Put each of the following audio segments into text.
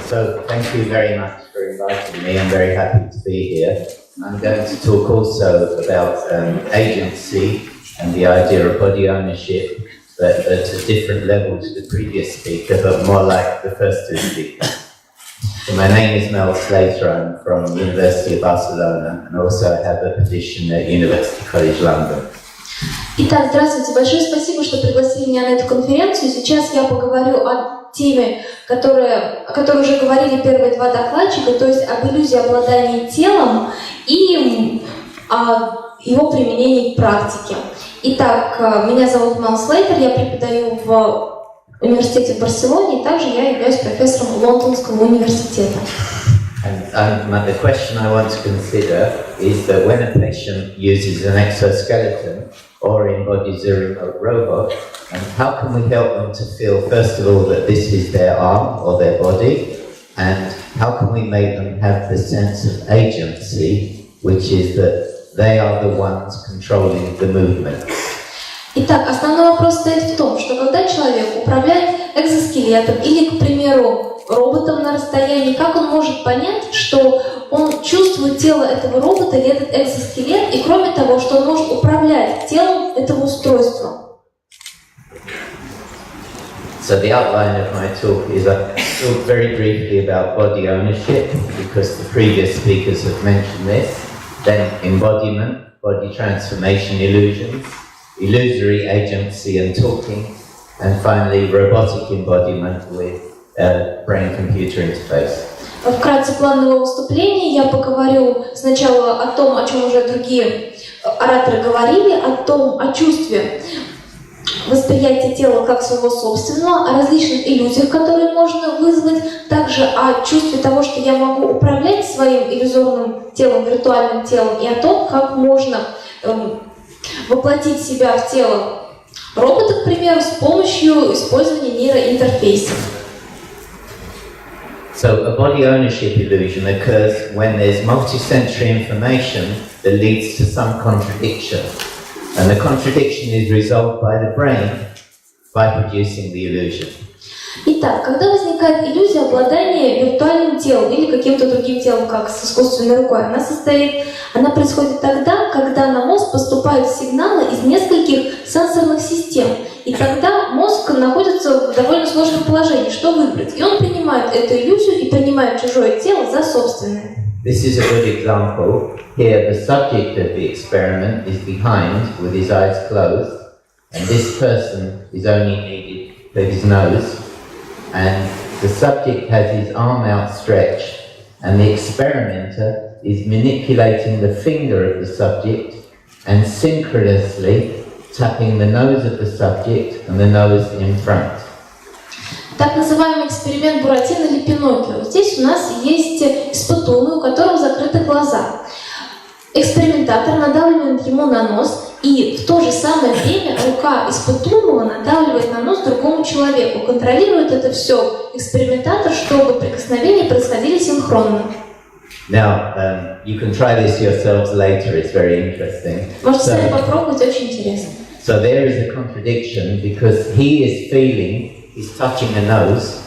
So thank you very much for inviting me. I'm very happy to be here. I'm going to talk also about agency and the idea of body ownership, but at a different level to the previous speaker, but more like the first two speakers. So my name is Slater. I'm from the University of Barcelona, and also I have a position at University College London. Итак, здравствуйте. Большое спасибо, что пригласили меня на эту конференцию. Сейчас я поговорю о теме, о которой уже говорили первые два докладчика, то есть об иллюзии обладания телом и о его применении в практике. Итак, меня зовут Слейтер, я преподаю в университете в Барселоне, и также я являюсь профессором Лондонского университета. And the question I want to consider is that when a patient uses an exoskeleton or embodies a remote robot, and how can we help them to feel, first of all, that this is their arm or their body, and how can we make them have the sense of agency, which is that they are the ones controlling the movement. Итак, основной вопрос стоит в том, что когда человек управляет экзоскелетом или, к примеру, роботом на расстоянии, как он может понять, что он чувствует тело этого робота или этот экзоскелет, и кроме того, что он может управлять телом этого устройства. So the outline of my talk is I talk very briefly about body ownership, because the previous speakers have mentioned this, then embodiment, body transformation illusions, illusory agency and talking, and finally robotic embodiment with brain-computer interface. Вкратце план моего выступления я поговорю сначала о том, о чем уже другие ораторы говорили, о чувстве восприятия тела как своего собственного, о различных иллюзиях, которые можно вызвать, также о чувстве того, что я могу управлять своим иллюзорным телом, виртуальным телом, и о том, как можно воплотить себя в тело робота, к примеру, с помощью использования нейроинтерфейсов. So a body ownership illusion occurs when there's multisensory information that leads to some contradiction. And the contradiction is resolved by the brain by producing the illusion. Итак, когда возникает иллюзия обладания виртуальным телом или каким-то другим телом, как с искусственной рукой, она происходит тогда, когда на мозг поступают сигналы из нескольких сенсорных систем. И тогда мозг находится в довольно сложном положении, что выбрать. И он принимает эту иллюзию и принимает чужое тело за собственное. This is a good example. Here the subject of the experiment is behind with his eyes closed, and this person is only needed for his nose, and the subject has his arm outstretched, and the experimenter is manipulating the finger of the subject and synchronously tapping the nose of the subject and the nose in front. Так называемый эксперимент Буратино или Пиноккио. Здесь у нас есть испытуемый, у которого закрыты глаза. Экспериментатор надавливает ему на нос, и в то же самое время рука испытуемого надавливает на нос другому человеку. Контролирует это все экспериментатор, чтобы прикосновения происходили синхронно. Now, you can try this yourselves later, it's very interesting. Можете сами попробовать, очень интересно. So there is a contradiction because he is feeling, he's touching a nose,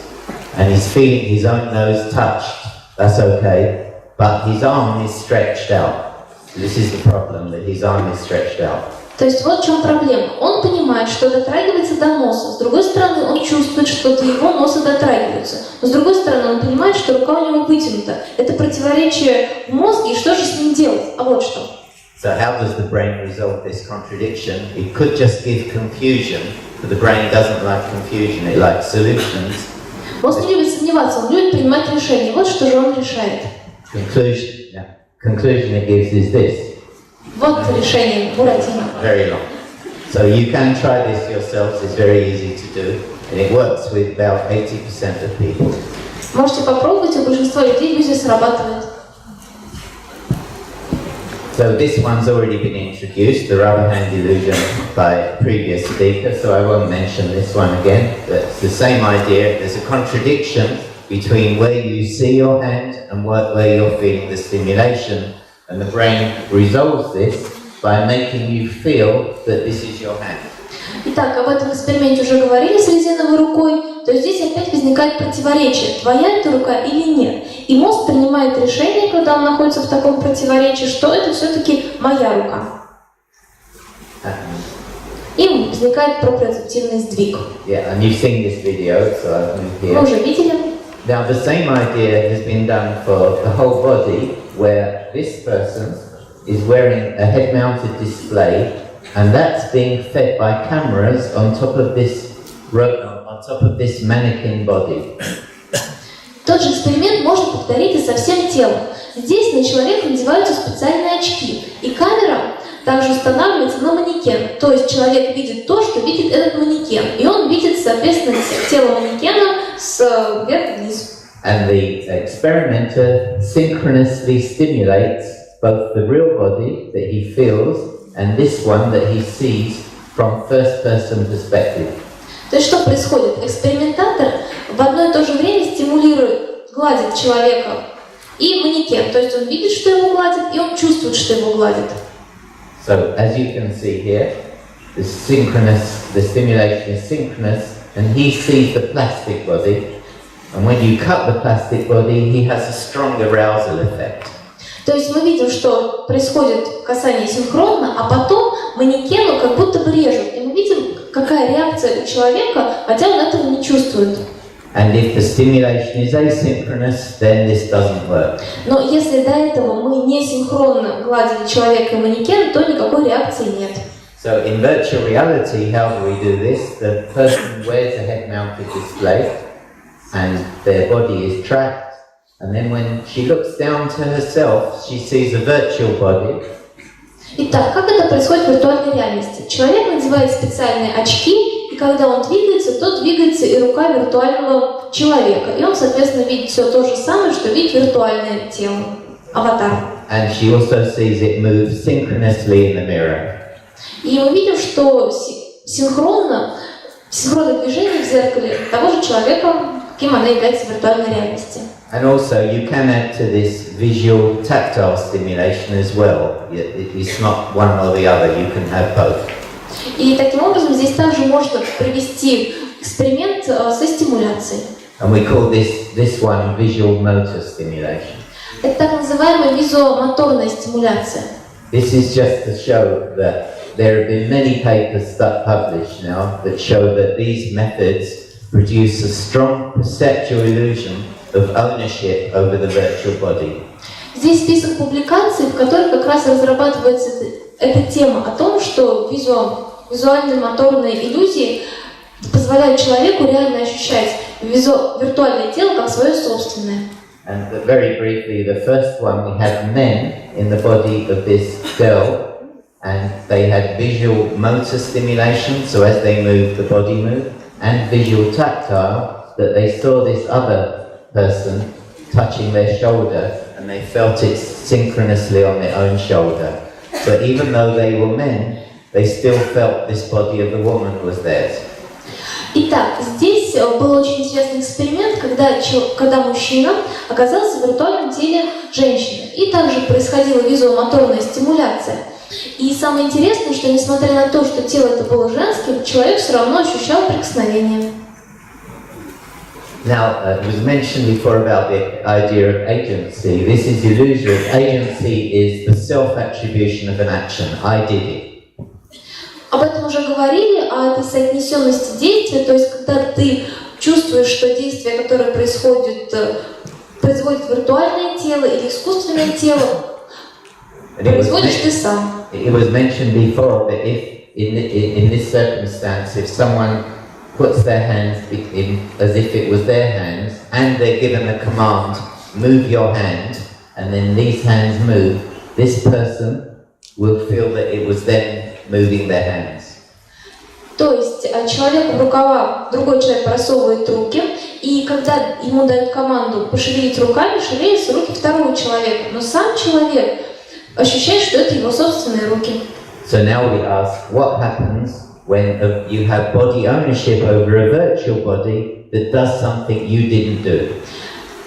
and he's feeling his own nose touched. That's okay, but his arm is stretched out. This is the problem, that his arm is stretched out. То есть вот в чем проблема. Он понимает, что дотрагивается до носа. С другой стороны, он чувствует, что до его носа дотрагиваются. Но с другой стороны, он понимает, что рука у него вытянута. Это противоречие в мозге, и что же с ним делать? А вот что. So how does the brain resolve this contradiction? It could just give confusion, but the brain doesn't like confusion, it likes solutions. Мозг не любит сомневаться, он любит принимать решения. Вот что же он решает. Conclusion it gives is this. Вот решение Буратино. Very long. So you can try this yourselves, it's very easy to do, and it works with about 80% of people. Можете попробовать, у большинства людей иллюзия срабатывает. So this one's already been introduced, the rubber hand illusion by a previous speaker, so I won't mention this one again. But it's the same idea. There's a contradiction between where you see your hand and where you're feeling the stimulation, and the brain resolves this by making you feel that this is your hand. Итак, об этом эксперименте уже говорили с резиновой рукой. то здесь опять возникает противоречие, твоя это рука или нет. И мозг принимает решение, когда он находится в таком противоречии, что это все-таки моя рука. И возникает проприоцептивный сдвиг. Yeah, and you've seen this video, so I've moved here. Мы уже видели. Now the same idea has been done for the whole body, where this person is wearing a head-mounted display, and that's being fed by cameras on top of this mannequin body. Тот же эксперимент можно повторить и со всем телом. Здесь на человека надеваются специальные очки, и камера также устанавливается на манекен. То есть человек видит то, что видит этот манекен, и он видит, соответственно, тело манекена вверх вниз. And the experimenter synchronously stimulates both the real body that he feels and this one that he sees from first-person perspective. То есть что происходит? Экспериментатор в одно и то же время стимулирует, гладит человека и манекен. То есть он видит, что его гладит, и он чувствует, что его гладит. So, as you can see here, the stimulation is synchronous, and he sees the plastic body, and when you cut the plastic body, he has a strong arousal effect. То есть мы видим, что происходит касание синхронно, а потом манекену как будто бы режут. И мы видим, какая реакция у человека, хотя он этого не чувствует. And if the stimulation is asynchronous, then this doesn't work. Но если до этого мы не синхронно гладили человека и манекен, то никакой реакции нет. So in virtual reality, how do we do this? The person wears a head-mounted display, and their body is tracked. And then when she looks down to herself, she sees a virtual body. Итак, как это происходит в виртуальной реальности? Человек надевает специальные очки, и когда он двигается, то двигается и рука виртуального человека. И он, соответственно, видит все то же самое, что видит виртуальное тело, аватар. And she also sees it move synchronously in the mirror. И мы видим, что синхронное движение в зеркале того же человека, кем она является в виртуальной реальности. And also, you can add to this visual tactile stimulation as well. It's not one or the other, you can have both. И таким образом здесь также можно провести эксперимент со стимуляцией. And we call this one visual motor stimulation. Это так называемая визуомоторная стимуляция. This is just to show that there have been many papers published now that show that these methods produce a strong perceptual illusion of ownership over the virtual body. Здесь список публикаций, в которых как раз разрабатывается эта тема о том, что визуальные моторные иллюзии позволяют человеку реально ощущать виртуальное тело как свое собственное. And very briefly, the first one, we had men in the body of this girl, and they had visual motor stimulation, so as they moved, the body moved, and visual tactile, that they saw this other person touching their shoulder, and they felt it synchronously on their own shoulder. But even though they were men, they still felt this body of the woman was theirs. Итак, здесь был очень интересный эксперимент, когда мужчина оказался в виртуальном теле женщины. И также происходила визуомоторная стимуляция. И самое интересное, что несмотря на то, что тело это было женским, человек все равно ощущал прикосновение. Now, it was mentioned before about the idea of agency. This is illusory. Agency is the self-attribution of an action. I did it. Об этом уже говорили, о этой соотнесенности действия, то есть когда ты чувствуешь, что действие, которое производит виртуальное тело или искусственное тело, производишь ты сам. It was mentioned before that if in this circumstance, if someone puts their hands in as if it was their hands, and they're given a command, move your hand, and then these hands move, this person will feel that it was them moving their hands. То есть человеку в рукава другой человек просовывает руки, и когда ему дают команду пошевелить руками, шевелятся руки второго человека, но сам человек ощущает, что это его собственные руки. So now we ask, what happens when you have body ownership over a virtual body that does something you didn't do?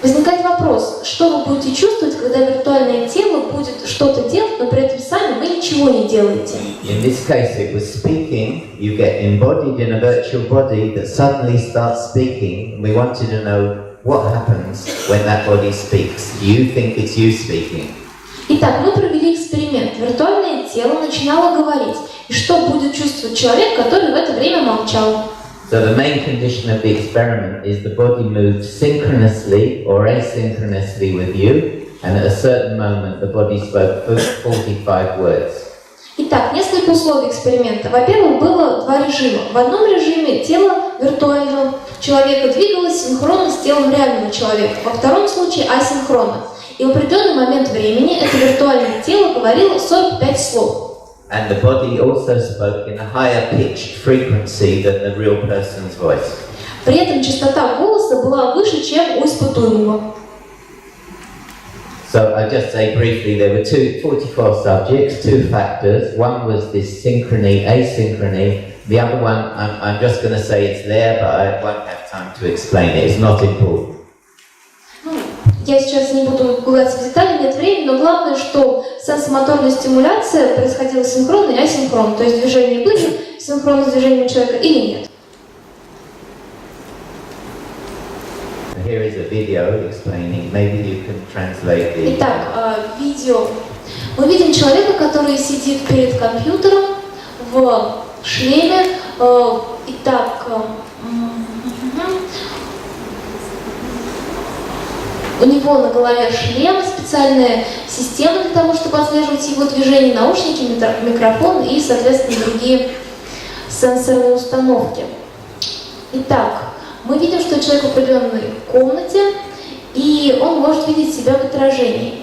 Возникает вопрос, вопрос, что вы будете чувствовать, когда виртуальное тело будет что-то делать, но при этом сами вы ничего не делаете? In this case, it was speaking. You get embodied in a virtual body that suddenly starts speaking. We wanted to know what happens when that body speaks. Do you think it's you speaking? Итак, мы провели эксперимент. Виртуальное тело начинало говорить. И что будет чувствовать человек, который в это время молчал? So the main condition of the experiment is the body moves synchronously or asynchronously with you, and at a certain moment the body spoke 45 words. Итак, несколько условий эксперимента. Во-первых, было два режима. В одном режиме тело виртуального человека двигалось синхронно с телом реального человека. Во втором случае асинхронно. И в определенный момент времени это виртуальное тело говорило 45 слов. And the body also spoke in a higher pitched frequency than the real person's voice. При этом частота голоса была выше, чем у испытуемого. So I'll just say briefly, there were 44 subjects, two factors. One was this synchrony, asynchrony. The other one, I'm just going to say it's there, but I won't have time to explain it. It's not important. Я сейчас не буду углубляться в детали, нет времени, но главное, что сенсомоторная стимуляция происходила синхронно и асинхронно, то есть движения были синхронно с движением человека или нет. Here is a video explaining. Maybe you can translate the. Итак, видео. Мы видим человека, который сидит перед компьютером в шлеме. Итак, у него на голове шлем, специальная система для того, чтобы отслеживать его движения, наушники, микрофон и, соответственно, другие сенсорные установки. Итак, мы видим, что человек в определенной комнате, и он может видеть себя в отражении.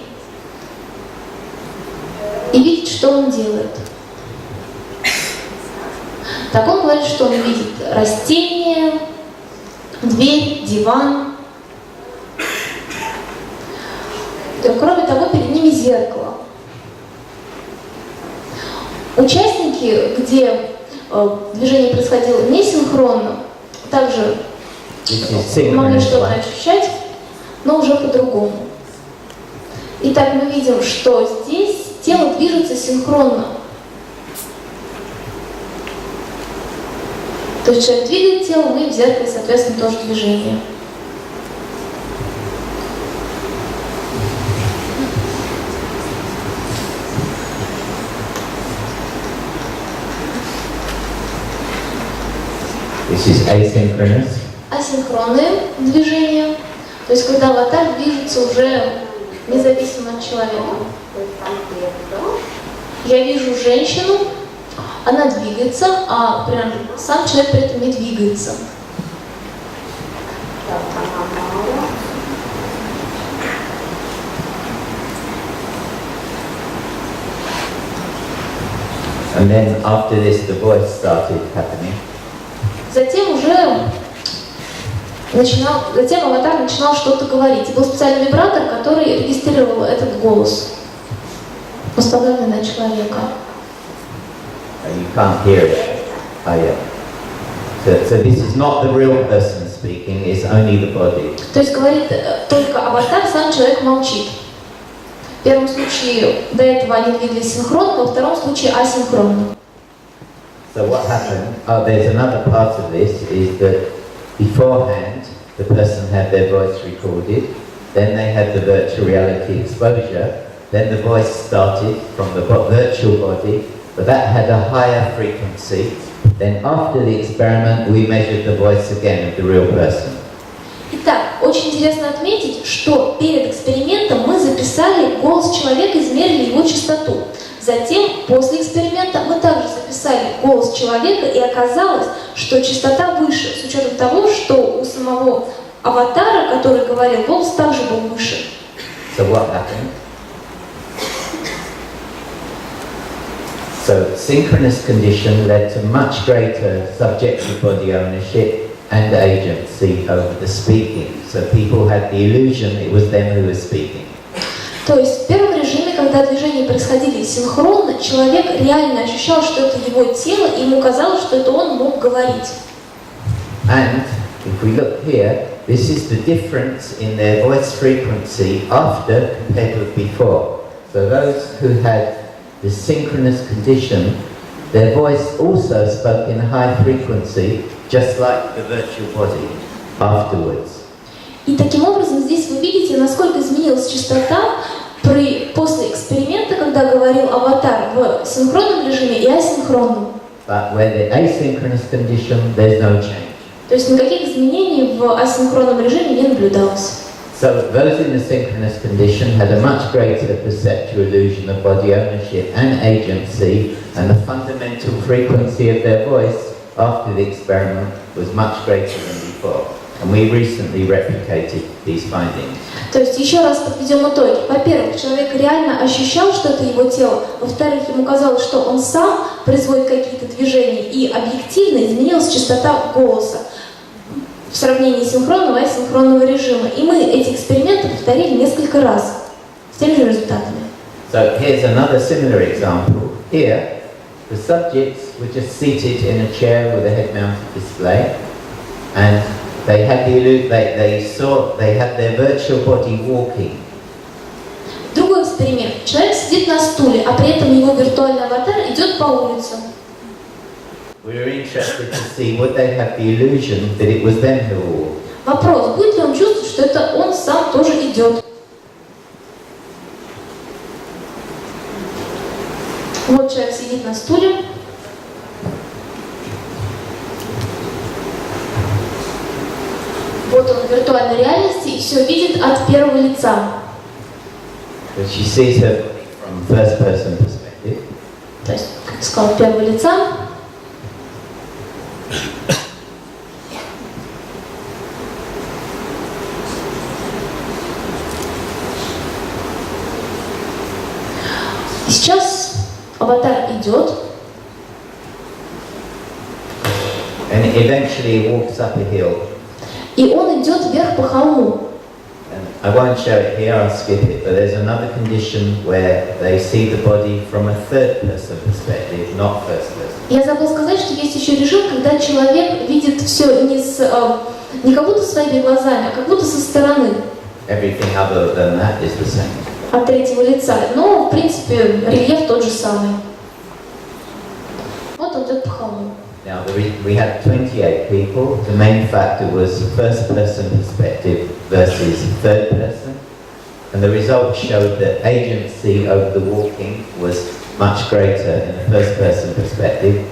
И видеть, что он делает. Так он говорит, что он видит растения, дверь, диван. Кроме того, перед ними зеркало. Участники, где движение происходило несинхронно, также могли что-то ощущать, но уже по-другому. Итак, мы видим, что здесь тело движется синхронно. То есть человек двигает тело, мы в зеркале, соответственно, тоже движение. This is asynchronous. Асинхронные движения, то есть когда аватар движется уже независимо от человека. Я вижу женщину, она двигается, а прям сам человек при этом не двигается. And then after this, the voice started happening. Затем аватар начинал что-то говорить. Был специальный вибратор, который регистрировал этот голос, установленный на человека. You can't hear it. Oh, yeah. So this is not the real person speaking, it's only the body. То есть говорит только аватар, сам человек молчит. В первом случае до этого они двигались синхронно, во втором случае асинхронно. So what happened, there's another part of this, is that beforehand the person had their voice recorded, then they had the virtual reality exposure, then the voice started from the virtual body, but that had a higher frequency. Then after the experiment we measured the voice again of the real person. Итак, очень интересно отметить, что перед экспериментом мы записали голос человека, измерили его частоту. Затем, после эксперимента, мы также записали голос человека, и оказалось, что частота выше, с учетом того, что у самого аватара, который говорил, голос также был выше. So what happened? So synchronous condition led to much greater subjective body ownership and agency over the speaking. So people had the illusion it was them who were speaking. То есть в первом режиме, когда движения происходили синхронно, человек реально ощущал, что это его тело, и ему казалось, что это он мог говорить. And if we look here, this is the difference in their voice frequency after compared with before. So those who had the synchronous condition, their voice also spoke in a high frequency, just like the virtual body afterwards. И таким образом здесь вы видите, насколько изменилась частота после эксперимента, когда говорил аватар в синхронном режиме и асинхронном. But where the asynchronous condition, there's no change. То есть никаких изменений в асинхронном режиме не наблюдалось. So those in the synchronous condition had a much greater perceptual illusion of body ownership and agency, and the fundamental frequency of their voice after the experiment was much greater than before. And we recently replicated these findings. То есть еще раз подведем итоги. Во-первых, человек реально ощущал, что это его тело. Во-вторых, ему казалось, что он сам производит какие-то движения, и объективно изменилась частота голоса в сравнении синхронного и асинхронного режима. И мы эти эксперименты повторили несколько раз с теми же результатами. So here's another similar example. Here, the subjects were just seated in a chair with a head-mounted display, and they had they had their virtual body walking. Другой эксперимент. Человек сидит на стуле, а при этом его виртуальный аватар идет по улице. We were interested to see would they have the illusion that it was them who walked. Вопрос, будет ли он чувствовать, что это он сам тоже идет? Вот человек сидит на стуле. Вот он в виртуальной реальности и все видит от первого лица. But she sees her from first person perspective. То есть, как я сказала, от первого лица. И сейчас аватар идет. And eventually walks up a hill. И он идет вверх по холму. And I won't show it here, I'll skip it, but there's another condition where they see the body from a third person perspective, not first person. Я забыла сказать, что есть еще режим, когда человек видит все не как будто своими глазами, а как будто со стороны. Everything other than that is the same. От третьего лица. Но, в принципе, рельеф тот же самый. Вот он идет по холму. Now, we had 28 people. The main factor was first person perspective versus third person. And the results showed that agency over the walking was much greater in the first person perspective.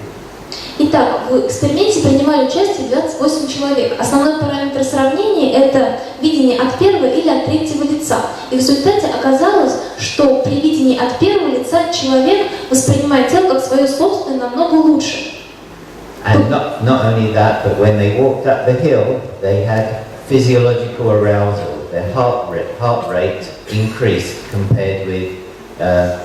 Итак, в эксперименте принимали участие 28 человек. Основной параметр сравнения – это видение от первого или от третьего лица. И в результате оказалось, что при видении от первого лица человек воспринимает тело как свое собственное намного лучше. And not only that, but when they walked up the hill, they had physiological arousal. Their heart rate increased compared with the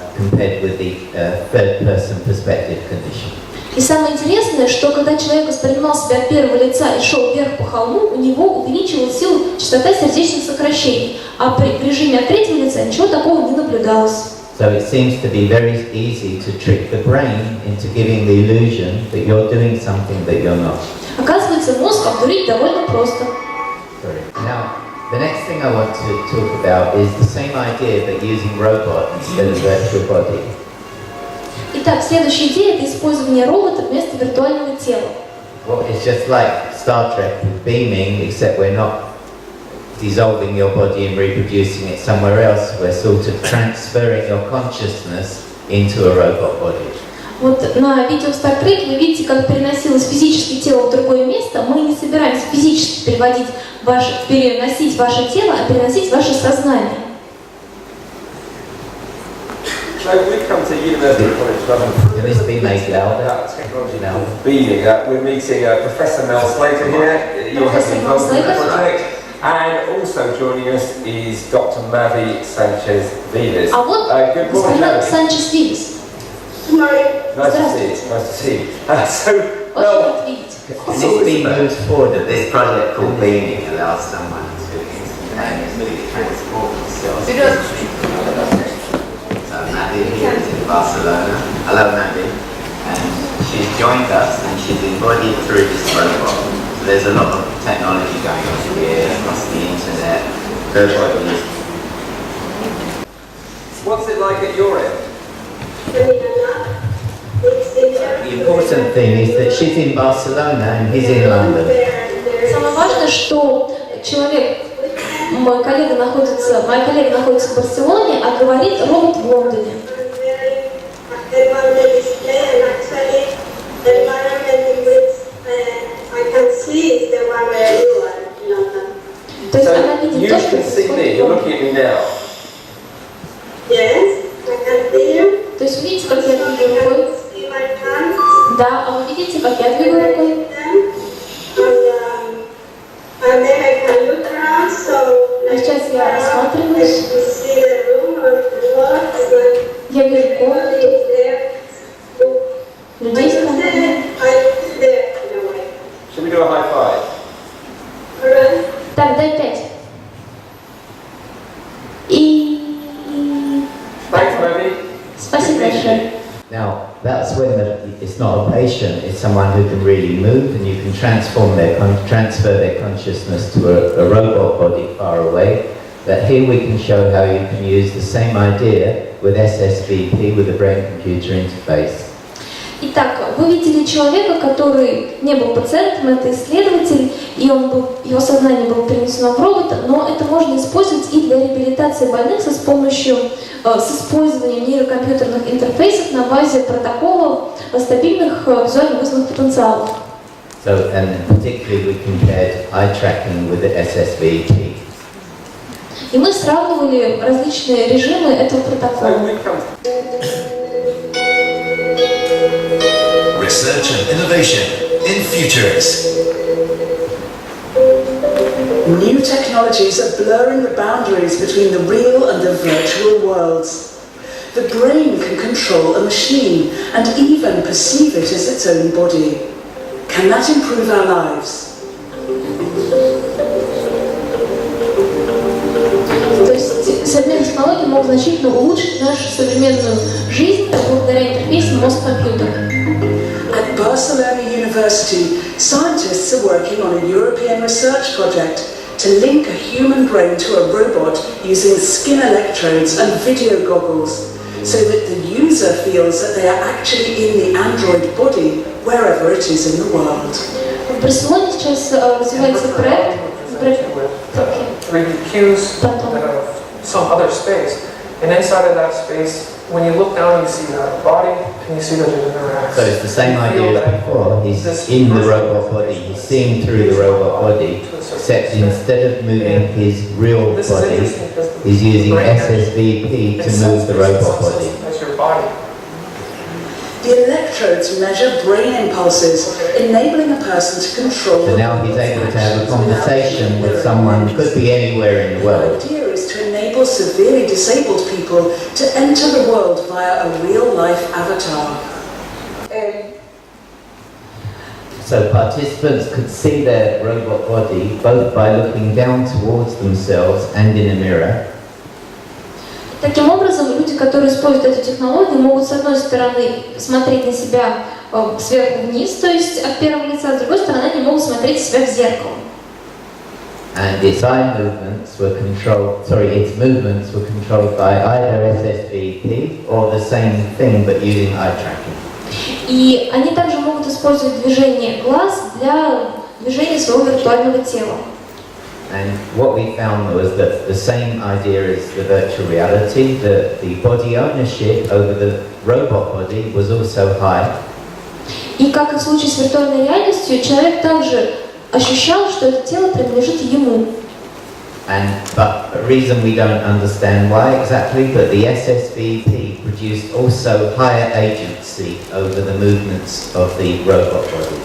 third-person perspective condition. И самое интересное, что когда человек воспринимал себя от первого лица и шел вверх по холму, у него увеличивалась частота сердечных сокращений, а при режиме от третьего лица ничего такого не наблюдалось. So it seems to be very easy to trick the brain into giving the illusion that you're doing something that you're not. Оказывается, мозг обдурить довольно просто. Sorry. Now, the next thing I want to talk about is the same idea but using robot instead of virtual body. Итак, следующая идея – это использование робота вместо виртуального тела. Well, it's just like Star Trek with beaming, except we're not dissolving your body and reproducing it somewhere else. We're sort of transferring your consciousness into a robot body. Вот на видео в Star Trek вы видите, как переносилось физическое тело в другое место. Мы не собираемся физически переносить ваше тело, а переносить ваше сознание. So we've come to University College London. Can this be made louder? Technology now. Beaming. We're meeting Professor Mel Slater here. You're having involved in the project. And also joining us is Dr. Mavi Sanchez-Vives. А вот господин Санчес-Вивес. Nice to see you. Nice to see you. So, Очень рад видеть. Can this be moved forward? This project called beaming allows someone to instantaneously transport themselves. So Mavi here is in Barcelona. Hello Mavi. And she's joined us and she's embodied through this robot. So there's a lot of technology going on here, across the internet. Everybody is. What's it like at your end? The important thing is that she's in Barcelona and he's in London. Самое важное, что моя коллега находится в Барселоне, а говорит робот в Лондоне. То есть она видит то, что происходит в Лондоне. То есть вы видите, как я двигаю рукой? Да, а вы видите, как я двигаю рукой? А сейчас я осматриваюсь. Я вижу комнату, людей с комнатой. Should we do a high five? Так, дай 5. И... Thanks, Melvyn. Спасибо большое. Now, that's when it's not a patient, it's someone who can really move, and you can transfer their consciousness to a robot body far away. But here we can show how you can use the same idea with SSVP, with the brain-computer interface. Итак, вы видели человека, который не был пациентом, это исследователь, и его сознание было перенесено в робота, но это можно использовать и для реабилитации больных с использованием нейрокомпьютерных интерфейсов на базе протоколов стабильных визуально вызванных потенциалов. So, and particularly we compared eye tracking with the SSVP. И мы сравнивали различные режимы этого протокола. Research and innovation in futures. New technologies are blurring the boundaries between the real and the virtual worlds. The brain can control a machine and even perceive it as its own body. Can that improve our lives? То есть современные технологии могут значительно улучшить нашу современную жизнь благодаря интерфейсу мозг-компьютер. At Barcelona University, scientists are working on a European research project to link a human brain to a robot using skin electrodes and video goggles, so that the user feels that they are actually in the android body wherever it is in the world. В Барселоне сейчас развивается проект. Read cues of some other space, and inside of that space, when you look down, you see the body, and you see that there's an interaction. So it's the same idea as before. He's in the robot body, he's seeing through the robot body, except instead of moving his real body, he's using SSVP to move the robot body. That's your body. The electrodes measure brain impulses, enabling a person to control. So now he's able to have a conversation with someone who could be anywhere in the world. The idea is to enable severely disabled people to enter the world via a real-life avatar. So participants could see their robot body both by looking down towards themselves and in a mirror. Таким образом, люди, которые используют эту технологию, могут с одной стороны смотреть на себя сверху вниз, то есть от первого лица, а с другой стороны они могут смотреть себя в зеркало. And its movements were controlled by either SSVP or the same thing but using eye tracking. И они также могут использовать движение глаз для движения своего виртуального тела. And what we found was that the same idea as the virtual reality, the body ownership over the robot body was also high. И как и в случае с виртуальной реальностью, человек также ощущал, что это тело принадлежит ему. But a reason we don't understand why exactly, but the SSVP produced also higher agency over the movements of the robot body.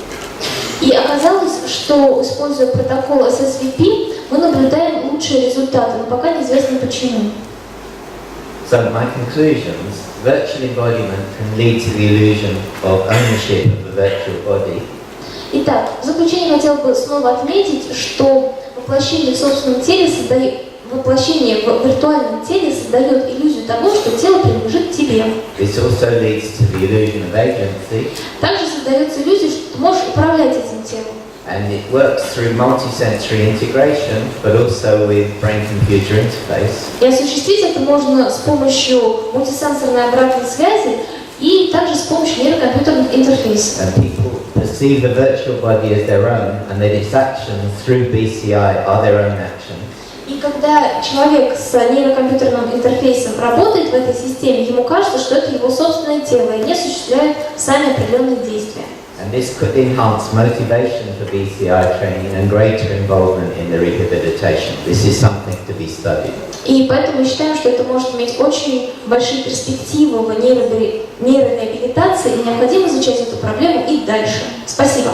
И оказалось, что, используя протокол SSVP, мы наблюдаем лучшие результаты, но пока неизвестно почему. So my conclusions, virtual embodiment can lead to the illusion of ownership of the virtual body. Итак, в заключение хотел бы снова отметить, что воплощение в собственном теле воплощение в виртуальном теле создает иллюзию того, что тело принадлежит тебе. This also leads to the illusion of agency. Также создается иллюзия, что ты можешь управлять этим телом. And it works through multi-sensory integration, but also with brain-computer interface. И осуществить это можно с помощью мультисенсорной обратной связи и также с помощью нейрокомпьютерных интерфейсов. And people perceive the virtual body as their own, and that its actions through BCI are their own actions. И когда человек с нейрокомпьютерным интерфейсом работает в этой системе, ему кажется, что это его собственное тело, и они осуществляют сами определенные действия. And this could enhance motivation for BCI training and greater involvement in the rehabilitation. This is something to be studied. И поэтому мы считаем, что это может иметь очень большие перспективы в нейрореабилитации, и необходимо изучать эту проблему и дальше. Спасибо.